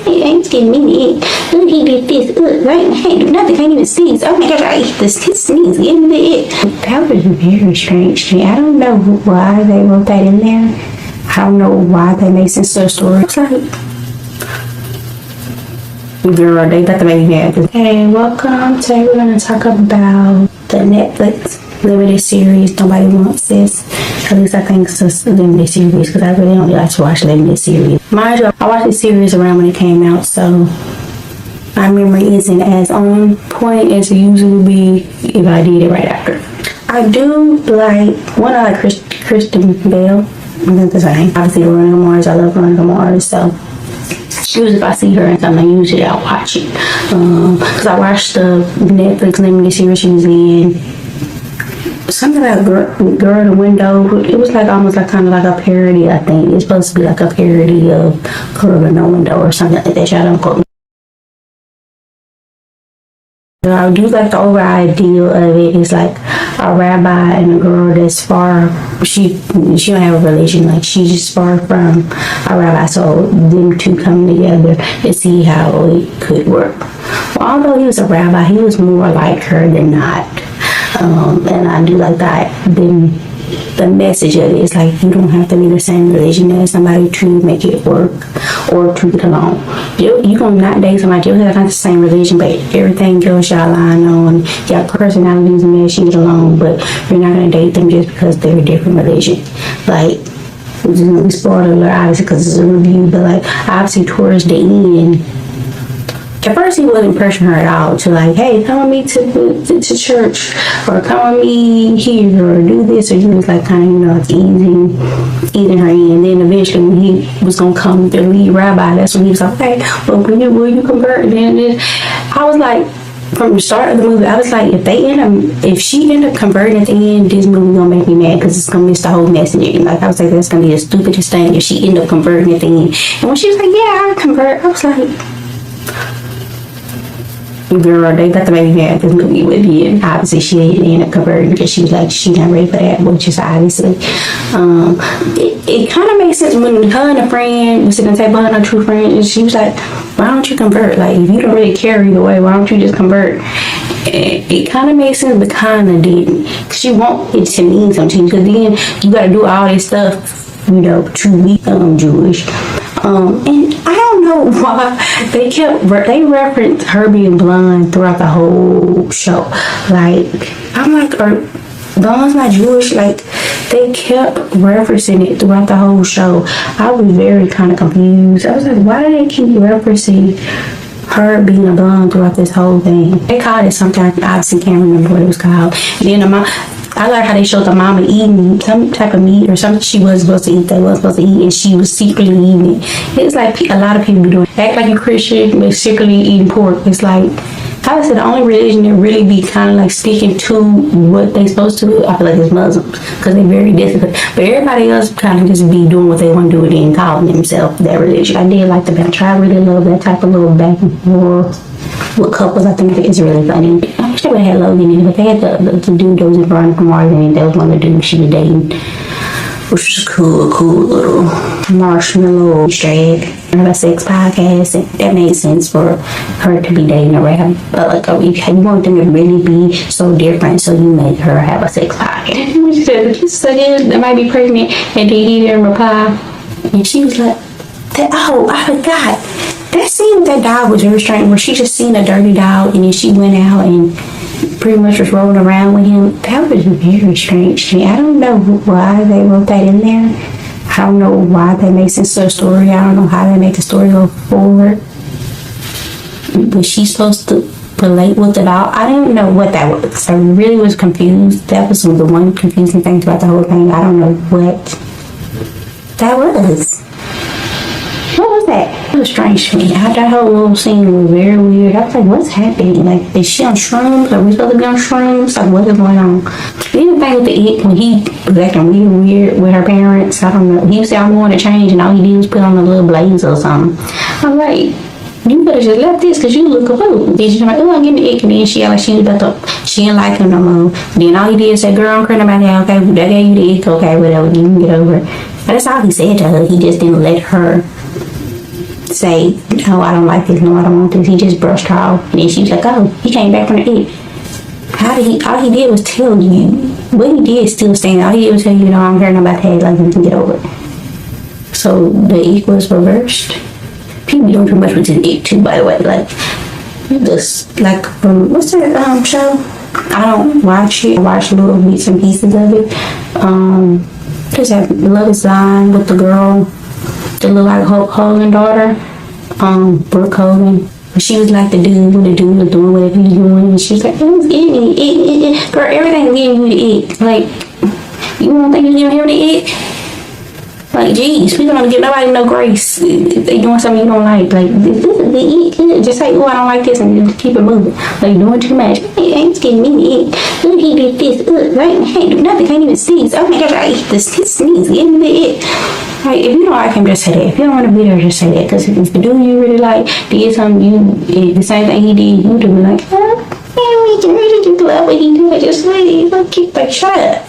ain't getting me. He did this. Right? Can't do nothing. Can't even sneeze. Oh my gosh, I eat this. His sneeze. Give me it. That was very strange to me. I don't know why they wrote that in there. I don't know why they made sense to the story. It's like, girl, they got the baby mad. Hey, welcome. Today we're gonna talk about the Netflix limited series. Nobody wants this. At least I think it's a limited series because I really don't like to watch limited series. Mind you, I watched the series around when it came out, so my memory isn't as on point as it usually be if I did it right after. I do like one. I like Kristen Bell. I think that's her name. Obviously, Veronica Mars. I love Veronica Mars, so usually if I see her in something, usually I'll watch it. Because I watched the Netflix limited series she was in. Something like Girl in the Window. It was like almost like kind of like a parody, I think. It's supposed to be like a parody of Girl in the Window or something like that. Y'all don't quote me. I do like the overall idea of it. It's like a rabbi and a girl that's far. She don't have a relation. Like she's just far from a rabbi. So them two come together to see how it could work. Well, although he was a rabbi, he was more like her than not. And I do like that. Then the message of it is like you don't have to be the same religion as somebody to make it work or to get along. You gonna not date somebody else that's not the same religion, but everything else y'all line on. Y'all personalities and that shit get along, but you're not gonna date them just because they're a different religion. Like, we spoiled alert obviously because it's a review, but like obviously towards the end. At first, he wasn't pressuring her at all to like, hey, come with me to church, or come with me here, or do this, or he was like kind of, you know, like easing her in. And then eventually, when he was gonna come the lead rabbi, that's when he was like, okay, well, will you convert? And then I was like, from the start of the movie, I was like, if she end up converting at the end, this movie gonna make me mad because it's gonna miss the whole message. Like I was like, that's gonna be the stupidest thing if she end up converting at the end. And when she was like, yeah, I'll convert, I was like, girl, they got the baby mad this movie with me, and obviously she didn't end up converting because she was like, she's not ready for that, which is obviously it kind of makes sense when her and a friend was sitting at the table, her and her true friend, and she was like, why don't you convert? Like, if you don't really care either way, why don't you just convert? It kind of makes sense, but kind of didn't, because she want it to mean something, because then you got to do all this stuff, you know, to be Jewish. And I don't know why they referenced her being blonde throughout the whole show. Like, I'm like, are blondes not Jewish? Like, they kept referencing it throughout the whole show. I was very kind of confused. I was like, why do they keep referencing her being a blonde throughout this whole thing? They called it something, I obviously can't remember what it was called. And then I like how they showed the mama eating some type of meat or something she wasn't supposed to eat, they wasn't supposed to eat, and she was secretly eating it. It's like a lot of people be doing. Act like you're Christian, but secretly eating pork. It's like, I would say the only religion that really be kind of like sticking to what they supposed to, I feel like it's Muslims, because they're very disciplined. But everybody else kind of just be doing what they want to do and then calling themselves that religion. I did like the BANTER. I really love that type of little back and forth with couples. I think it's really funny. I wish they would have had Logan in it, but they had the dude that was in Veronica Mars, and that was one of the dudes she was dating, which was cool little marshmallow drag. A sex podcast, and that made sense for her to be dating a rapper. But like, you want them to really be so different, so you make her have a sex podcast. She said, that might be pregnant, and then he didn't reply, and she was like, oh, I forgot. That scene with that dog was very strange, where she just seen a dirty dog, and then she went out and pretty much was rolling around with him. That was very strange to me. I don't know why they wrote that in there. I don't know why that makes sense to the story. I don't know how they make the story go forward. Was she supposed to relate with the dog? I didn't know what that was. I really was confused. That was the one confusing thing about the whole thing. I don't know what that was. What was that? It was strange to me. That whole little scene was very weird. I was like, what's happening? Like, is she on shrooms? Are we supposed to be on shrooms? Like, what is going on? The other thing with the it, when he was acting really weird with her parents, I don't know. He was saying, I'm going to change, and all he did was put on a little blaze or something. I'm like, you better just left this because you look a fool. Then she's like, oh, I'm getting the ick. And then she like she didn't like him no more. Then all he did is say, girl, I'm crying about that. Okay, that gave you the ick. Okay, whatever. You can get over it. But that's all he said to her. He just didn't let her say, no, I don't like this, no, I don't want this. He just brushed her off. And then she was like, oh, he came back from the it. All he did was tell you. What he did still stand. All he did was tell you, I don't care about that. Like, you can get over it. So the ick was reversed. People doing too much with this ick too, by the way. Like, this, like, what's that show? I don't watch it. I watch little bits and pieces of it. Just have Love Is Blind with the girl, the little like Hulk Hogan daughter, Brooke Hogan. She was like the dude when the dude was doing whatever he was doing, and she was like, it was getting me, girl, everything's getting you the ick. Like, you don't think you're giving him the ick? Like, geez, people don't give nobody no grace if they doing something you don't like. Like, this is the ick. Just say, oh, I don't like this, and just keep it moving. Like, doing too much. Hey, it's getting me the ick. Look, he did this. Right? Can't do nothing. Can't even sneeze. Oh my gosh, I hate this. He sneeze. Getting me the ick. Like, if you don't like him, just say that. If you don't want to be there, just say that. Because if the dude you really like did something, the same thing he did, you do be like, oh, man, we can really do love what he did. Just like, shut up.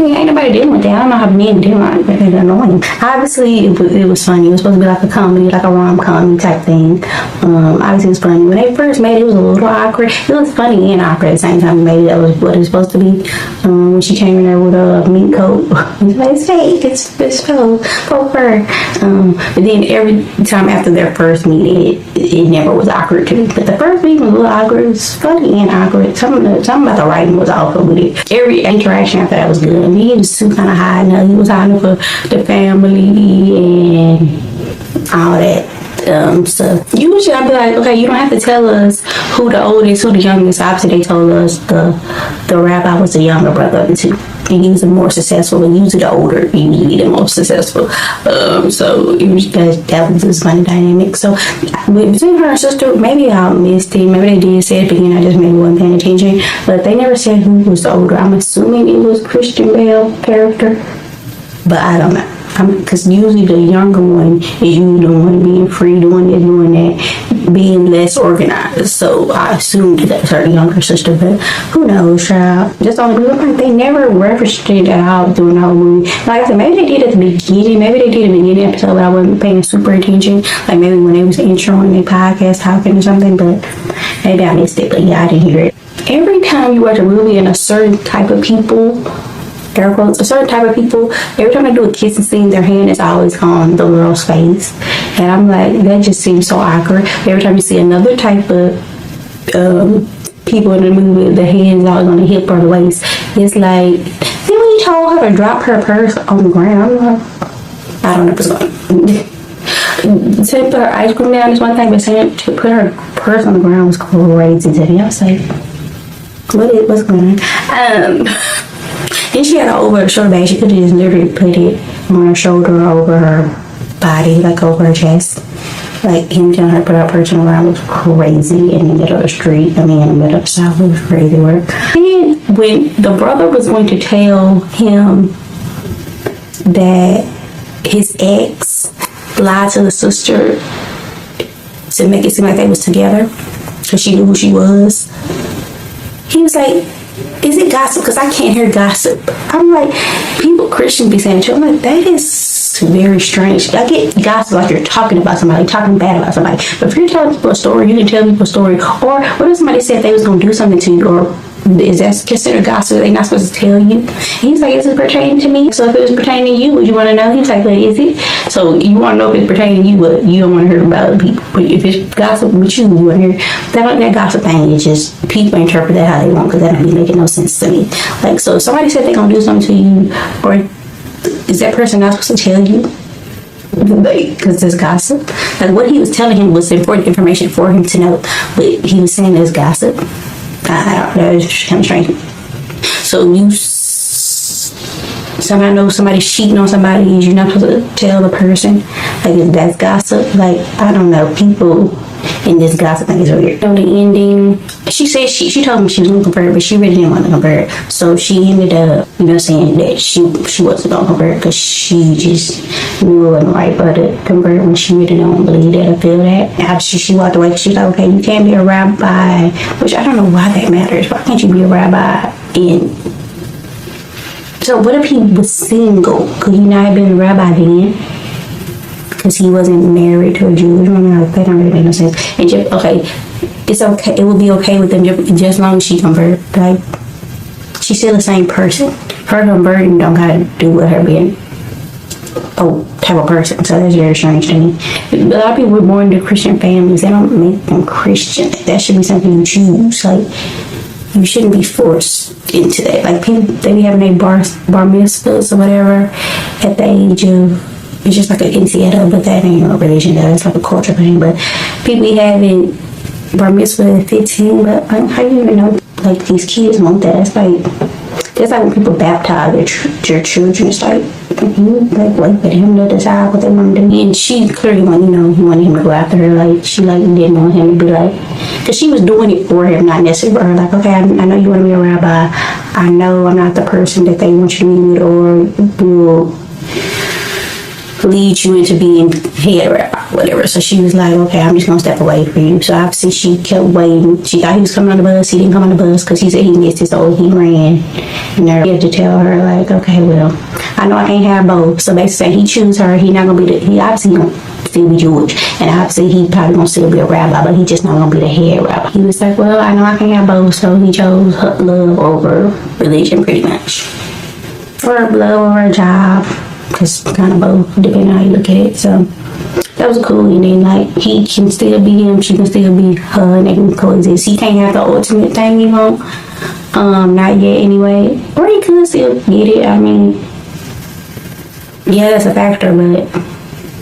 Ain't nobody dealing with that. I don't know how men deal with it, but it's annoying. Obviously, it was funny. It was supposed to be like a comedy, like a rom-com type thing. Obviously, it was funny. When they first made it, it was a little awkward. It was funny and awkward at the same time. Maybe that was what it was supposed to be. When she came in there with a mink coat, it was like, hey, it's faux fur. But then every time after their first meeting, it never was awkward to me. But the first meeting was a little awkward. It was funny and awkward. Something about the writing was awful with it. Every interaction after that was good. He was too kind of hiding. He was hiding for the family and all that stuff. Usually I'd be like, okay, you don't have to tell us who the oldest, who the youngest. Obviously they told us the rabbi was the younger brother of the two. And he was the more successful, and usually the older, usually the most successful. So it was that was this funny dynamic. So between her and sister, maybe I missed it. Maybe they did say it, but I just maybe wasn't paying attention. But they never said who was the older. I'm assuming it was Christian Bale character, but I don't know. Because usually the younger one is usually the one being free, doing this, doing that, being less organized. So I assumed that was her younger sister, but who knows, child? Just only like they never referenced it at all during the whole movie. Like I said, maybe they did at the beginning. Maybe they did at the beginning episode, but I wasn't paying super attention. Like maybe when they was introing their podcast talking or something, but maybe I missed it. But yeah, I didn't hear it. Every time you watch a movie and a certain type of people, air quotes, a certain type of people, every time they do a kissing scene, their hand is always on the girl's face. And I'm like, that just seems so awkward. Every time you see another type of people in the movie, the hand is always on the hip or the waist. It's like, then when you told her to drop her purse on the ground, I'm like, I don't know what's going on. Saying put her ice cream down is one thing, but saying to put her purse on the ground was crazy to me. I was like, what's going on? Then she had an over-the-shoulder bag. She could have just literally put it on her shoulder, over her body, like over her chest. Like him telling her to put her purse on the ground was crazy in the middle of the street. I mean, in the middle of the South, it was crazy work. And when the brother was going to tell him that his ex lied to the sister to make it seem like they was together because she knew who she was, he was like, is it gossip? Because I can't hear gossip. I'm like, people, Christians be saying, I'm like, that is very strange. I get gossip like you're talking about somebody, talking bad about somebody. But if you're telling people a story, you can tell people a story. Or what if somebody said they was going to do something to you? Or is that considered gossip? They're not supposed to tell you. And he's like, is it pertaining to me? So if it was pertaining to you, would you want to know? He was like, well, is it? So you want to know if it's pertaining to you, but you don't want to hear about other people. But if it's gossip with you, you want to hear that gossip thing. It's just people interpret that how they want, because that don't be making no sense to me. Like, so if somebody said they're going to do something to you, or is that person not supposed to tell you? Because there's gossip. Like, what he was telling him was important information for him to know, but he was saying there's gossip. That was kind of strange. So you somehow know somebody's cheating on somebody, you're not supposed to tell the person. Like, if that's gossip, like, I don't know, people in this gossip thing is weird. On the ending, she said she told me she was gonna convert, but she really didn't want to convert. So she ended up, saying that she wasn't gonna convert because she just knew it wasn't right for her to convert when she really don't believe that or feel that. After she walked away, she was like, okay, you can't be a rabbi, which I don't know why that matters. Why can't you be a rabbi? So what if he was single? Could he not have been a rabbi then? because he wasn't married to a Jewish woman. Like, that don't really make no sense. And just, okay, it's okay. It will be okay with them just as long as she convert. Like, she's still the same person. Her converting don't gotta do with her being type of person. So that's very strange to me. A lot of people were born into Christian families. They don't make them Christian. That should be something you choose. Like, you shouldn't be forced into that. Like, people, they be having their bar mitzvahs or whatever at the age of, it's just like an initiative, but that ain't a religion. That's like a culture thing. But people be having bar mitzvah at 15, but like, how do you even know, like, these kids want that? It's like when people baptize their children. It's like, you like wait for him to decide what they want to do. And she clearly wanted him to go after her. Like, she like didn't want him to be like, because she was doing it for him, not necessarily for her. Like, okay, I know you want to be a rabbi. I know I'm not the person that they want you to be with, or will lead you into being head rabbi, whatever. So she was like, okay, I'm just gonna step away from you. So obviously she kept waiting. She thought he was coming on the bus. He didn't come on the bus because he said he missed it, so he ran. And he had to tell her, like, okay, well, I know I can't have both. So basically he choose her. He not gonna be he obviously gonna still be Jewish, and obviously he probably gonna still be a rabbi, but he just not gonna be the head rabbi. He was like, well, I know I can't have both, so he chose love over religion, pretty much, or love over a job. Because kind of both, depending on how you look at it. So that was cool. And then, like, he can still be him, she can still be her, and they can coexist. He can't have the ultimate thing he want, not yet anyway, or he could still get it. I mean, yeah, that's a factor, but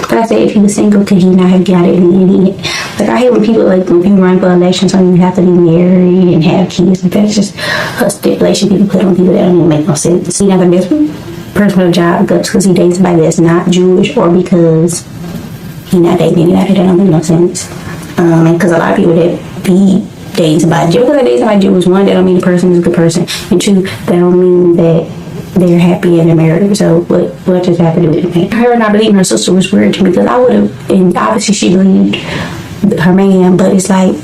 like I said, if he was single, could he not have got it? Like, I hate when people, like, when you run for elections, so you have to be married and have kids. Like, that's just a stipulation people put on people that don't even make no sense. He never gets personal job because he dates somebody that's not Jewish, or because he not dating anybody that don't make no sense. And because a lot of people that be dating somebody Jewish, because they date somebody Jewish, one, that don't mean the person is a good person, and two, that don't mean that they're happy and they're married. So what just have to do with anything? Her not believing her sister was weird to me, because I would have, and obviously she believed her man, but it's like,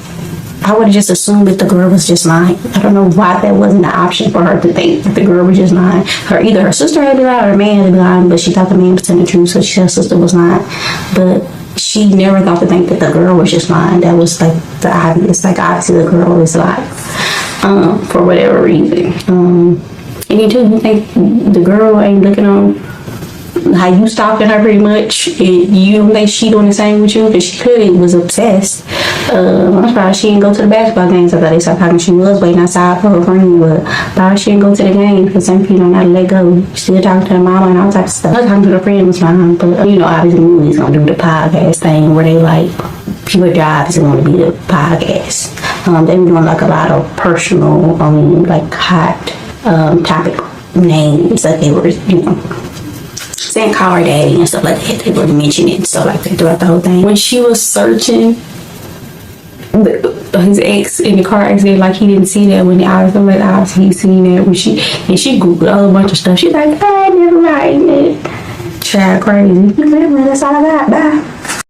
I would have just assumed that the girl was just lying. I don't know why that wasn't an option for her to think that the girl was just lying. Either her sister had to be lying or her man had to be lying, but she thought the man was telling the truth, so her sister was lying. But she never thought to think that the girl was just lying. That was like the obvious. Like, obviously the girl was lying for whatever reason. And then too, you think the girl ain't looking on how you stalking her pretty much, and you don't think she doing the same with you? Because she clearly was obsessed. I'm surprised she didn't go to the basketball games. I thought they started talking. She was waiting outside for her friend, but probably she didn't go to the game because some people don't know how to let go. Still talking to her mama and all types of stuff. Her talking to her friend was fine, but obviously movies gonna do the podcast thing where they like people jobs is gonna be the podcast. They were doing like a lot of personal, like hot topic names that they were, saying call her daddy and stuff like that. They were mentioning stuff like that throughout the whole thing. When she was searching his ex in the car accident, like, he didn't see that when obviously he seen that when she googled a whole bunch of stuff. She's like, never mind it. Child crazy. That's all I got. Bye.